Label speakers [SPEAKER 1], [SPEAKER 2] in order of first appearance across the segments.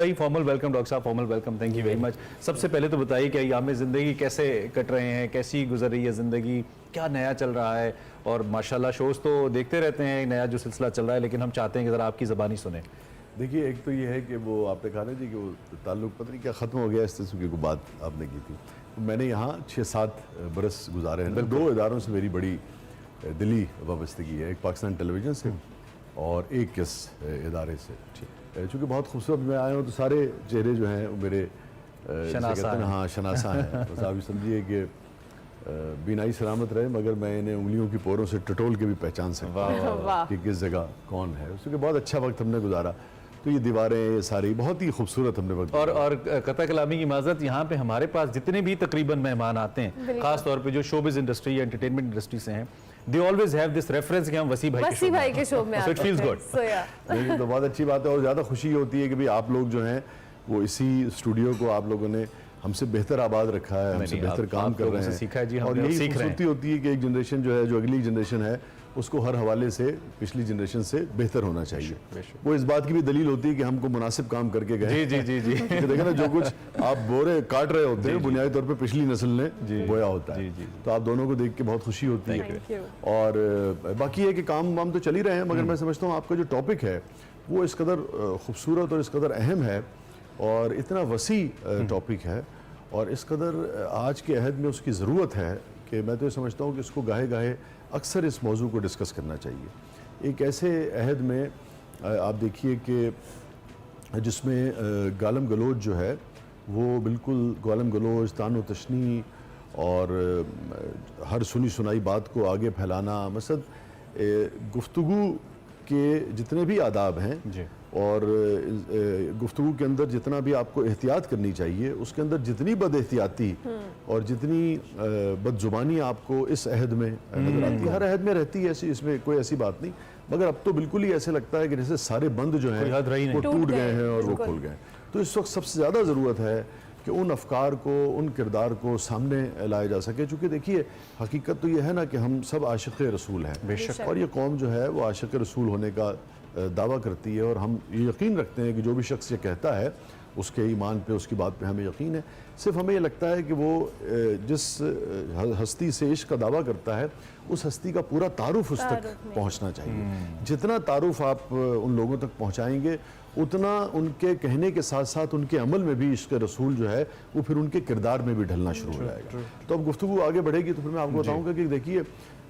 [SPEAKER 1] Formal welcome doctor साहब, formal welcome, thank you very much. सबसे पहले तो बताइए कि अय्याम ज़िंदगी कैसे कट रहे हैं, कैसी गुजर रही है ज़िंदगी, क्या नया चल रहा है? और माशाल्लाह शोज़ तो देखते रहते हैं, नया जो सिलसिला चल रहा है, लेकिन हम चाहते हैं कि ज़रा आपकी ज़बानी सुने।
[SPEAKER 2] देखिए, एक तो ये है कि वो आपने कहा ना जी कि वो ताल्लुक़ पता नहीं क्या ख़त्म हो गया, इस तरीके की बात आपने की थी। तो मैंने यहाँ 6-7 बरस गुजारे हैं। 2 इदारों से मेरी बड़ी दिली वाबस्तगी है, एक पाकिस्तान टेलीविज़न से और एक इस इदारे से। चूँकि बहुत खूबसूरत मैं आया हूँ तो सारे चेहरे जो हैं वो मेरे
[SPEAKER 1] शनासा हैं।
[SPEAKER 2] हाँ शनासा हैं। बस आप समझिए कि बीनाई सलामत रहे, मगर मैं इन्हें उंगलियों की पोरों से टटोल के भी पहचान सकता हूँ कि किस जगह कौन है। उसके बहुत अच्छा वक्त हमने गुजारा। तो ये दीवारें ये सारी बहुत ही खूबसूरत हमने वक्त
[SPEAKER 1] और कता कलामी की माजरत, यहाँ पे हमारे पास जितने भी तकरीबन मेहमान आते हैं, खास तौर पे जो शोबिज़ इंडस्ट्री या एंटरटेनमेंट इंडस्ट्री से हैं, they always have this reference कि हम वसी भाई के शो में आते हैं। So it feels good.
[SPEAKER 2] लेकिन तो बहुत अच्छी बात है और ज़्यादा खुशी होती है कि भाई आप लोग जो हैं वो इसी स्टूडियो को आप लोगों ने हमसे बेहतर आबाद रखा है, हमसे बेहतर काम कर रहे हैं,
[SPEAKER 1] सीखा है जी,
[SPEAKER 2] और यही खूबसूरती होती है कि एक जनरेशन जो है, जो अगली जनरेशन है, उसको हर हवाले से पिछली जनरेशन से बेहतर होना चाहिए। वो इस बात की भी दलील होती है कि हमको मुनासिब काम करके गए।
[SPEAKER 1] जी जी जी जी।
[SPEAKER 2] देखा ना, जो कुछ आप बोरे काट रहे होते हैं बुनियादी तौर पे पिछली नस्ल ने बोया होता है। तो आप दोनों को देख के बहुत खुशी होती है। और बाकी है कि काम वाम तो चल ही रहे हैं, मगर मैं समझता हूँ आपका जो टॉपिक है वो इस कदर खूबसूरत और इस कदर अहम है और इतना वसी टॉपिक है और इस कदर आज के अहद में उसकी ज़रूरत है कि मैं तो ये समझता हूँ कि इसको गाहे गाहे अक्सर इस मौजू को डिस्कस करना चाहिए। एक ऐसे अहद में आप देखिए कि जिसमें गालम गलोच जो है वो बिल्कुल गालम गलोच, तानो तशनी और हर सुनी सुनाई बात को आगे फैलाना, मसद गुफ्तगू के जितने भी आदाब हैं और गुफ्तगू के अंदर जितना भी आपको एहतियात करनी चाहिए, उसके अंदर जितनी बद एहतियाती और जितनी बदजुबानी आपको इस अहद में नजर आती है, हर अहद में रहती है, ऐसी इसमें कोई ऐसी बात नहीं, मगर अब तो बिल्कुल ही ऐसे लगता है कि जैसे सारे बंद जो हैं वो टूट गए हैं और वो खुल गए। तो इस वक्त सबसे ज़्यादा ज़रूरत है कि उन अफकार को, उन किरदार को सामने लाया जा सके। चूँकि देखिए, हकीकत तो ये है ना कि हम सब आशिक़ रसूल हैं बेशक, और ये कौम जो है वो आशिक़ रसूल होने का दावा करती है और हम ये यकीन रखते हैं कि जो भी शख्स ये कहता है उसके ईमान पे, उसकी बात पे हमें यकीन है। सिर्फ हमें ये लगता है कि वो जिस हस्ती से इश्क का दावा करता है उस हस्ती का पूरा तारुफ उस तक पहुंचना चाहिए। जितना तारुफ आप उन लोगों तक पहुंचाएंगे उतना उनके कहने के साथ साथ उनके अमल में भी इश्क रसूल जो है वो फिर उनके किरदार में भी ढलना शुरू हो जाएगा। तो अब गुफ्तगू आगे बढ़ेगी तो फिर मैं आपको बताऊँगा कि देखिए,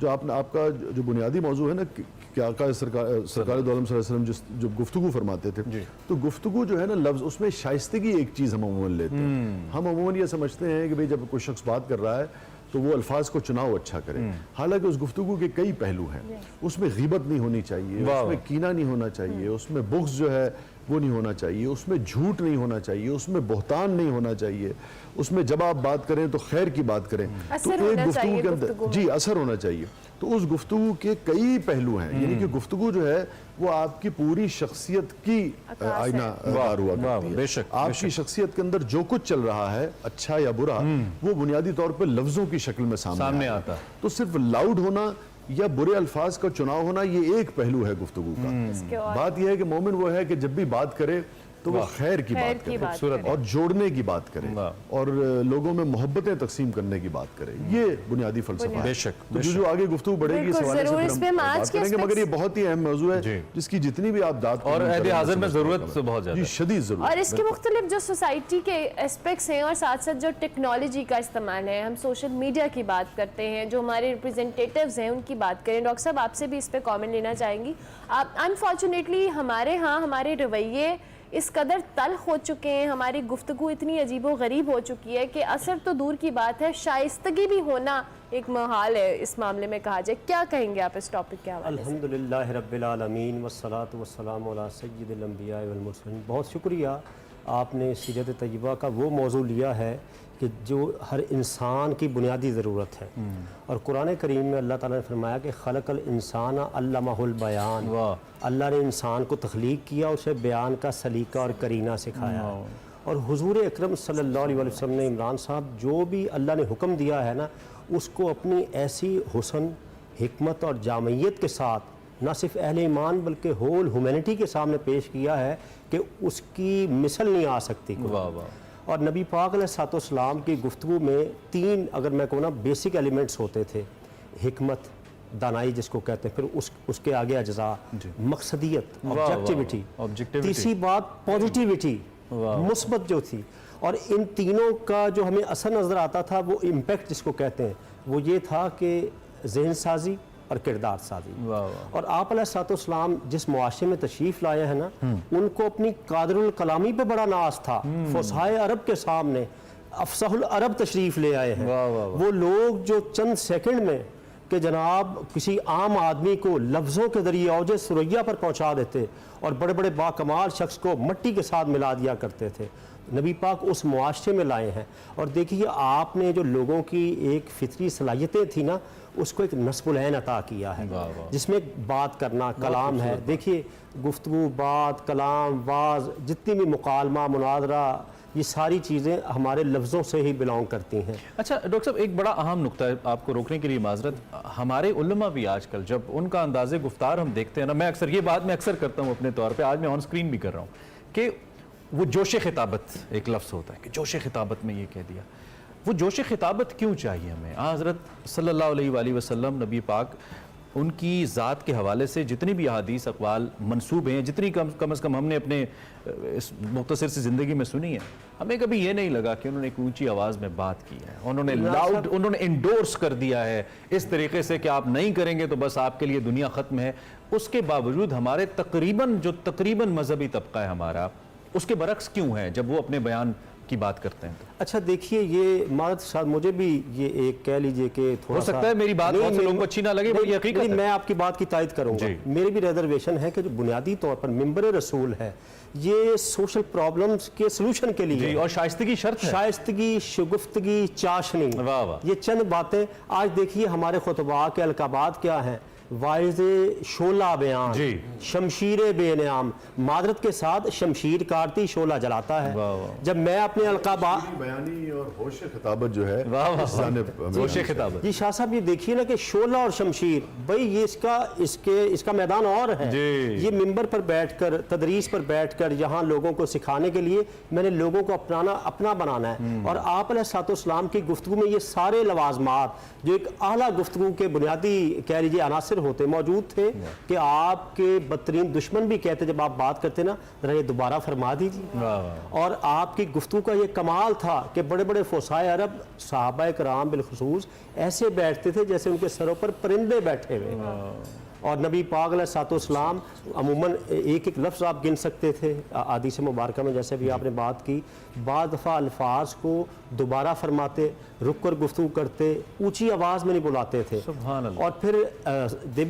[SPEAKER 2] जो आपका जो बुनियादी मौजू है ना कि आका सरकार दो आलम सल्लल्लाहु अलैहि वसल्लम जो गुफ्तगू फरमाते थे, तो गुफ्तगू जो है ना लफ्ज़, उसमें शाइस्तगी एक चीज़ हम अमूमन लेते हैं। हम अमूमन ये समझते हैं कि भाई जब कोई शख्स बात कर रहा है तो वो अल्फाज को चुनाव अच्छा करे। हालांकि उस गुफ्तगू के कई पहलू हैं। उसमें ग़ीबत नहीं होनी चाहिए, उसमें कीना नहीं होना चाहिए, उसमें बुग़्ज़ जो है वो नहीं होना चाहिए, उसमें झूठ नहीं होना चाहिए, उसमें बहतान नहीं होना चाहिए, उसमें जब आप बात करें तो खैर की बात करें। तो एक गुफ्तगू के अंदर जी असर होना चाहिए। तो उस गुफ्तगू के कई पहलू हैं, यानी कि गुफ्तगू जो है वो आपकी पूरी शख्सियत की आईना हुआ करती है। बेशक आपकी शख्सियत के अंदर जो कुछ चल रहा है, अच्छा या बुरा, वो बुनियादी तौर पर लफ्ज़ों की शक्ल में सामने आता है। तो सिर्फ लाउड होना या बुरे अल्फाज का चुनाव होना ये एक पहलू है गुफ्तगू का। बात यह है कि मोमिन वो है कि जब भी बात करे तो वो खैर की बात करे और जोड़ने की बात करे और लोगों में मोहब्बतें तकसीम करने की बात करे। ये बुनियादी फलसफा है। तो जो आगे गुफ्तगू बढ़ेगी इस हवाले से हम बात करेंगे, मगर ये बहुत ही अहम मौजू है जिसकी जितनी भी आप दाद
[SPEAKER 1] और हाज़िर में ज़रूरत बहुत ज़्यादा,
[SPEAKER 2] शदीद ज़रूरत।
[SPEAKER 3] और इसके मुख्तलिफ जो सोसाइटी के एस्पेक्ट्स हैं और साथ साथ जो टेक्नोलॉजी का इस्तेमाल है, हम सोशल मीडिया की बात करते हैं, जो हमारे रिप्रेजेंटेटिव्स हैं उनकी बात करें। डॉक्टर साहब, आपसे भी इस पर कॉमेंट लेना चाहेंगी। आप अनफॉर्चुनेटली हमारे यहाँ हमारे रवैये इस कदर तल हो चुके हैं, हमारी गुफ्तगू इतनी अजीबो गरीब हो चुकी है कि असर तो दूर की बात है, शाइस्तगी भी होना एक महाल है इस मामले में कहा जाए। क्या कहेंगे आप इस टॉपिक के हवाले से?
[SPEAKER 4] अल्हम्दुलिल्लाह रब्बिल आलमीन वस्सलातु वस्सलामु अला सय्यिदिल अंबिया वल मुरसलीन। बहुत शुक्रिया, आपने सीरत तय्यबा का वो मौजू लिया है कि जो हर इंसान की बुनियादी ज़रूरत है। और कुरान करीम में अल्लाह ताला ने फरमाया कि खलक़ल इंसान अल्लमहुल बयान, अल्लाह ने इंसान को तख्लीक किया, उसे बयान का सलीका और करीना सिखाया। और हुज़ूर अकरम सल्लल्लाहु अलैहि वसल्लम ने, इमरान साहब, जो भी अल्लाह ने हुक्म दिया है ना, उसको अपनी ऐसी हुस्न, हिकमत और जामियत के साथ نہ صرف اہل ایمان بلکہ ہول ہیومینٹی کے سامنے پیش کیا ہے کہ اس کی مثل نہیں آ سکتی کوئی۔
[SPEAKER 1] واہ واہ۔
[SPEAKER 4] اور نبی پاک علیہ الصلوۃ والسلام کی گفتگو میں 3 اگر میں کہوں نا بیسک ایلیمنٹس ہوتے تھے، حکمت، دانائی جس کو کہتے ہیں، پھر اس کے آگے اجزاء، مقصدیت، آبجیکٹیوٹی، تیسری بات پازیٹیوٹی، مثبت جو تھی۔ اور ان تینوں کا جو ہمیں اثر نظر آتا تھا وہ امپیکٹ جس کو کہتے ہیں وہ یہ تھا کہ ذہن سازی اور کردار سازی۔ اور آپ علیہ الصلوۃ والسلام جس معاشرے میں تشریف لائے ہیں نا، ان کو اپنی قادر الکلامی پہ بڑا ناز تھا۔ فصحائے عرب کے سامنے افصح العرب تشریف لے آئے ہیں، وہ لوگ جو چند سیکنڈ میں کہ جناب کسی عام آدمی کو لفظوں کے ذریعے اوج ثریا پر پہنچا دیتے اور بڑے بڑے باکمال شخص کو مٹی کے ساتھ ملا دیا کرتے تھے، نبی پاک اس معاشرے میں لائے ہیں۔ اور دیکھیے آپ نے جو لوگوں کی ایک فطری صلاحیتیں تھیں نا، اس کو ایک نصب العین عطا کیا ہے جس میں بات کرنا کلام ہے۔ دیکھیے گفتگو، بات، کلام، واز، جتنی بھی مکالمہ، مناظرہ، یہ ساری چیزیں ہمارے لفظوں سے ہی بلانگ کرتی ہیں۔
[SPEAKER 1] اچھا ڈاکٹر صاحب، ایک بڑا اہم نقطہ ہے آپ کو روکنے کے لیے معذرت، ہمارے علماء بھی آج کل جب ان کا انداز گفتار ہم دیکھتے ہیں نا، میں اکثر یہ بات میں اکثر کرتا ہوں اپنے طور پہ، آج میں آن سکرین بھی کر رہا ہوں، کہ وہ جوش خطابت ایک لفظ ہوتا ہے کہ جوش خطابت میں یہ کہہ دیا۔ وہ جوش خطابت کیوں چاہیے ہمیں؟ حضرت صلی اللہ علیہ وآلہ وسلم نبی پاک، ان کی ذات کے حوالے سے جتنی بھی احادیث اقوال منسوب ہیں، جتنی کم از کم ہم نے اپنے اس مختصر سی زندگی میں سنی ہے، ہمیں کبھی یہ نہیں لگا کہ انہوں نے ایک اونچی آواز میں بات کی ہے، انہوں نے انڈورس کر دیا ہے اس طریقے سے کہ آپ نہیں کریں گے تو بس آپ کے لیے دنیا ختم ہے۔ اس کے باوجود ہمارے تقریباً مذہبی طبقہ ہے ہمارا، اس کے برعکس کیوں ہے جب وہ اپنے بیان کی بات کرتے ہیں؟
[SPEAKER 4] اچھا دیکھیے، یہ مارت صاحب مجھے بھی یہ ایک کہہ لیجئے کہ تھوڑا
[SPEAKER 1] ہو سکتا ہے میری بات بہت سے لوگوں کو اچھی نہ لگے، بڑی حقیقت ہے۔
[SPEAKER 4] میں آپ کی بات کی تائید کروں گا۔ میری بھی ریزرویشن ہے کہ جو بنیادی طور پر منبر رسول ہے یہ سوشل پرابلمز کے سلوشن کے لیے،
[SPEAKER 1] اور شائستگی شرط ہے،
[SPEAKER 4] شائستگی، شگفتگی، چاشنی، یہ چند باتیں۔ آج دیکھیے ہمارے خطباء کے القابات کیا ہیں: واعظ شعلہ بیان، شمشیر بے نعام، معذرت کے ساتھ شمشیر کارتی شعلہ جلاتا ہے۔ جب میں اپنے القابات
[SPEAKER 2] بیانی اور ہوش خطابت جو ہے،
[SPEAKER 1] ہوش خطابت،
[SPEAKER 4] جی شاہ صاحب یہ دیکھیے نا کہ شعلہ اور شمشیر، بھئی یہ اس کا میدان اور ہے۔ یہ منبر پر بیٹھ کر، تدریس پر بیٹھ کر یہاں لوگوں کو سکھانے کے لیے میں نے لوگوں کو اپنا بنانا ہے۔ اور آپ علیہ الصلوۃ والسلام کی گفتگو میں یہ سارے لوازمات جو ایک اعلیٰ گفتگو کے بنیادی کہہ لیجیے عناصر ہوتے موجود تھے کہ آپ کے بدترین دشمن بھی کہتے جب آپ بات کرتے نا، ذرا یہ دوبارہ فرما دیجیے۔ اور آپ کی گفتگو کا یہ کمال تھا کہ بڑے بڑے فصحائے عرب، صحابہ کرام بالخصوص، ایسے بیٹھتے تھے جیسے ان کے سروں پر پرندے بیٹھے ہوئے۔ اور نبی پاک علیہ الصلوۃ والسلام عموماً ایک لفظ آپ گن سکتے تھے احادیث مبارکہ میں، جیسے بھی آپ نے بات کی، بعض دفعہ الفاظ کو دوبارہ فرماتے، رک کر گفتگو کرتے، اونچی آواز میں نہیں بلاتے تھے۔
[SPEAKER 1] سبحان اللہ۔
[SPEAKER 4] اور پھر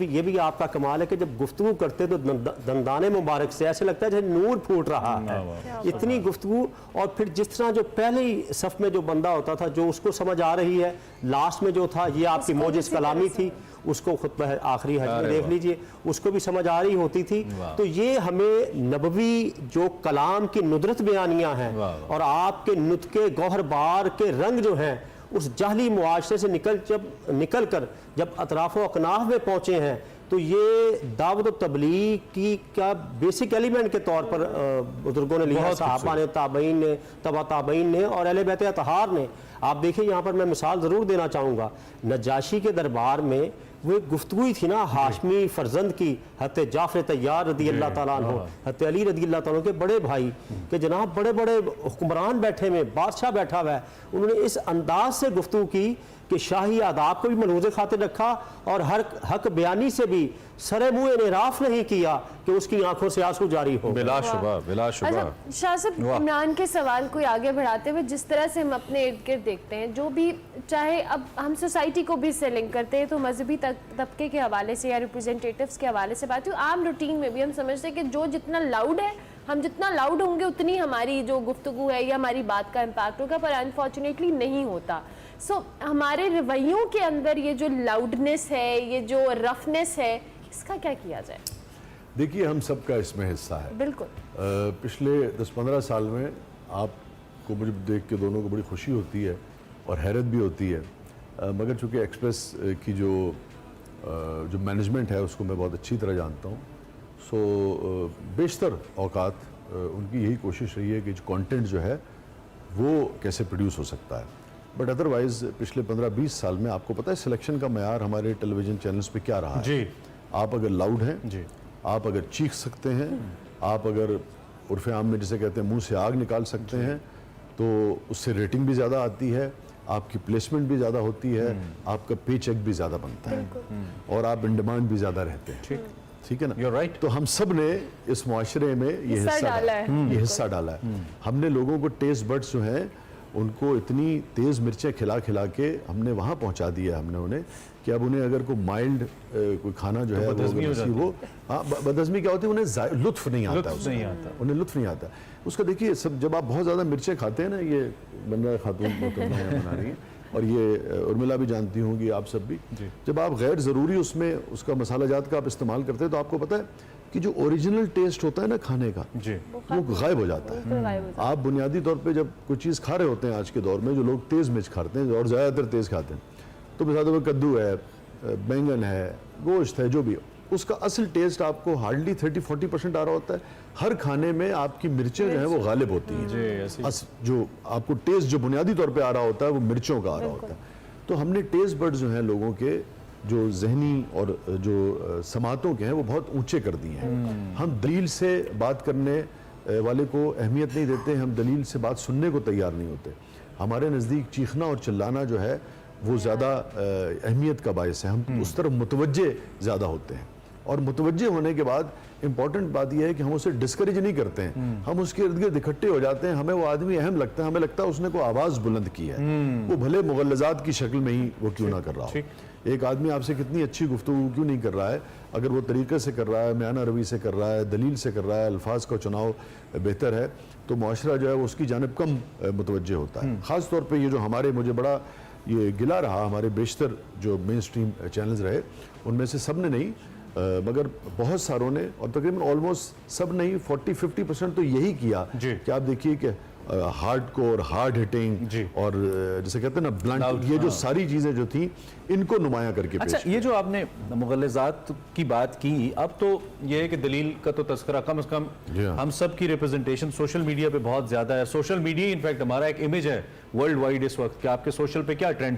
[SPEAKER 4] یہ بھی آپ کا کمال ہے کہ جب گفتگو کرتے تو دندان مبارک سے ایسے لگتا ہے جیسے نور پھوٹ رہا ہے، اتنی گفتگو۔ اور پھر جس طرح جو پہلی صف میں جو بندہ ہوتا تھا جو اس کو سمجھ آ رہی ہے، لاسٹ میں جو تھا یہ آپ کی موجز کلامی تھی، اس کو خطبہ آخری حج میں دیکھ لیجئے، اس کو بھی سمجھ آ رہی ہوتی تھی۔ تو یہ ہمیں نبوی جو کلام کی ندرت بیانیاں ہیں اور آپ کے نطق گوہر بار کے رنگ جو ہیں، اس جہلی معاشرے سے نکل کر جب اطراف و اکناف میں پہنچے ہیں، تو یہ دعوت و تبلیغ کی کا بیسک ایلیمنٹ کے طور پر بزرگوں نے لیا، صحابہ نے، تابعین نے، تبع تابعین نے اور اہل بیت اطہار نے۔ آپ دیکھیں یہاں پر میں مثال ضرور دینا چاہوں گا، نجاشی کے دربار میں وہ ایک گفتگو ہی تھی نا ہاشمی فرزند کی، حضرت جعفر طیار رضی اللہ تعالیٰ عنہ، حضرت علی رضی اللہ تعالیٰ عنہ کے بڑے بھائی، کہ جناب بڑے بڑے حکمران بیٹھے ہوئے، بادشاہ بیٹھا ہوا ہے، انہوں نے اس انداز سے گفتگو کی کہ شاہی آداب کو بھی ملحوظ خاطر رکھا اور ہر حق بیانی سے بھی سر منہ انحراف نہیں کیا کہ اس کی آنکھوں سے آنسو جاری ہو۔
[SPEAKER 1] بلا شبہ، بلا شبہ۔
[SPEAKER 3] اچھا شاہ صاحب، عمران کے سوال کو آگے بڑھاتے ہوئے جس طرح سے ہم اپنے ارد گرد دیکھتے ہیں، جو بھی چاہے اب ہم سوسائٹی کو بھی سے لنک کرتے ہیں تو مذہبی طبقے کے حوالے سے یا ریپرزینٹیٹیوز کے حوالے سے بات ہے، عام روٹین میں بھی ہم سمجھتے ہیں کہ جو جتنا لاؤڈ ہے، ہم جتنا لاؤڈ ہوں گے اتنی ہماری جو گفتگو ہے یا ہماری بات کا امپیکٹ ہوگا، پر انفارچونیٹلی نہیں ہوتا۔ ہمارے رویوں کے اندر یہ جو لاؤڈنس ہے، یہ جو رفنس ہے، اس کا کیا کیا جائے؟
[SPEAKER 2] دیکھیے ہم سب کا اس میں حصہ ہے۔
[SPEAKER 3] بالکل۔
[SPEAKER 2] پچھلے 10-15 سال میں آپ کو مجھے دیکھ کے دونوں کو بڑی خوشی ہوتی ہے اور حیرت بھی ہوتی ہے، مگر چونکہ ایکسپریس کی جو जो मैनेजमेंट है उसको मैं बहुत अच्छी तरह जानता हूँ। सो बेशतर औकात उनकी यही कोशिश रही है कि जो कंटेंट जो है वो कैसे प्रोड्यूस हो सकता है। बट अदरवाइज़ पिछले 15-20 साल में आपको पता है सिलेक्शन का मयार हमारे टेलीविज़न चैनल्स पे क्या रहा है।
[SPEAKER 1] जी।
[SPEAKER 2] आप अगर लाउड हैं
[SPEAKER 1] जी।
[SPEAKER 2] आप अगर चीख सकते हैं, आप अगर उर्फ़े आम में जिसे कहते हैं मुंह से आग निकाल सकते हैं, तो उससे रेटिंग भी ज़्यादा आती है, आपकी प्लेसमेंट भी ज़्यादा होती है, आपका पे चेक भी ज़्यादा बनता है और आप इन डिमांड भी ज़्यादा रहते हैं। ठीक है ना?
[SPEAKER 1] You're right.
[SPEAKER 2] तो हम सब ने इस मुआशरे में ये हिस्सा डाला है, ये हिस्सा डाला है। हमने लोगों को टेस्ट बड्स जो हैं उनको इतनी तेज़ मिर्चें खिला खिला के हमने वहाँ पहुँचा दिया हमने उन्हें कि अब उन्हें अगर कोई माइल्ड कोई खाना जो है वो
[SPEAKER 1] बदहज़मी हो जाती है।
[SPEAKER 2] वो हाँ बदहज़मी क्या होती है, उन्हें लुत्फ नहीं आता, उन्हें लुत्फ नहीं आता उसका। देखिए सब जब आप बहुत ज़्यादा मिर्चें खाते हैं ना, ये बंदा खातून बना रही है और ये उर्मिला भी जानती होंगी, आप सब भी, जब आप गैर ज़रूरी उसमें उसका मसाला जात का आप इस्तेमाल करते हैं तो आपको पता है कि जो ओरिजिनल टेस्ट होता है ना खाने का वो गायब हो जाता है। आप बुनियादी तौर पे जब कोई चीज़ खा रहे होते हैं आज के दौर में, जो लोग तेज़ मिर्च खाते हैं और ज़्यादातर तेज़ खाते हैं, तो मिसाल में कद्दू है, बैंगन है, गोश्त है, जो भी, उसका असल टेस्ट आपको हार्डली 30-40% आ रहा होता है। हर खाने में आपकी मिर्चें जो है वो गालिब होती हैं। जो आपको टेस्ट जो बुनियादी तौर पे आ रहा होता है वो मिर्चों का आ रहा होता है। तो हमने टेस्ट बर्ड जो हैं लोगों के जो जहनी और जो समातों के हैं वो बहुत ऊंचे कर दिए हैं। हम दलील से बात करने वाले को अहमियत नहीं देते, हम दलील से बात सुनने को तैयार नहीं होते। हमारे नज़दीक चीखना और चिल्लाना जो है वो ज़्यादा अहमियत का बायस है। हम उस तरफ मुतवज्जे ज़्यादा होते हैं और मुतवज्जे होने के बाद इम्पॉर्टेंट बात यह है कि हम उसे डिस्करेज नहीं करते हैं, हम उसके इर्द गिर्द इकट्ठे हो जाते हैं। हमें वो आदमी अहम लगता है, हमें लगता है उसने कोई आवाज़ बुलंद की है, वो भले मुगल्लज़ात की शक्ल में ही वो क्यों ना कर रहा हो। एक आदमी आपसे कितनी अच्छी गुफ्तगू क्यों नहीं कर रहा है, अगर वो तरीक़े से कर रहा है, म्याना रवि से कर रहा है, दलील से कर रहा है, अल्फाज का चुनाव बेहतर है, तो मुआशरा जो है वो उसकी जानिब कम मुतवज्जे होता है। ख़ास तौर पर ये जो हमारे, मुझे बड़ा ये गिला रहा, हमारे बेशतर जो मेन स्ट्रीम चैनल्स रहे उनमें से सब ने नहीं मगर बहुत सारों ने, और तकरीबन ऑलमोस्ट सब नहीं 40-50% तो यही किया कि आप देखिए कि हार्डकोर, हार्ड हिटिंग और जैसे कहते हैं ना ब्लंट, ये जो सारी चीज़ें जो थी इनको नुमाया करके
[SPEAKER 1] अच्छा, ये जो आपने मुगल्लज़ात की बात की, अब तो ये है कि दलील का तो तस्करा कम से कम हम सब की रिप्रेजेंटेशन सोशल मीडिया पे बहुत ज़्यादा है। सोशल मीडिया इनफैक्ट हमारा एक इमेज है वर्ल्ड वाइड इस वक्त कि आपके सोशल पे क्या ट्रेंड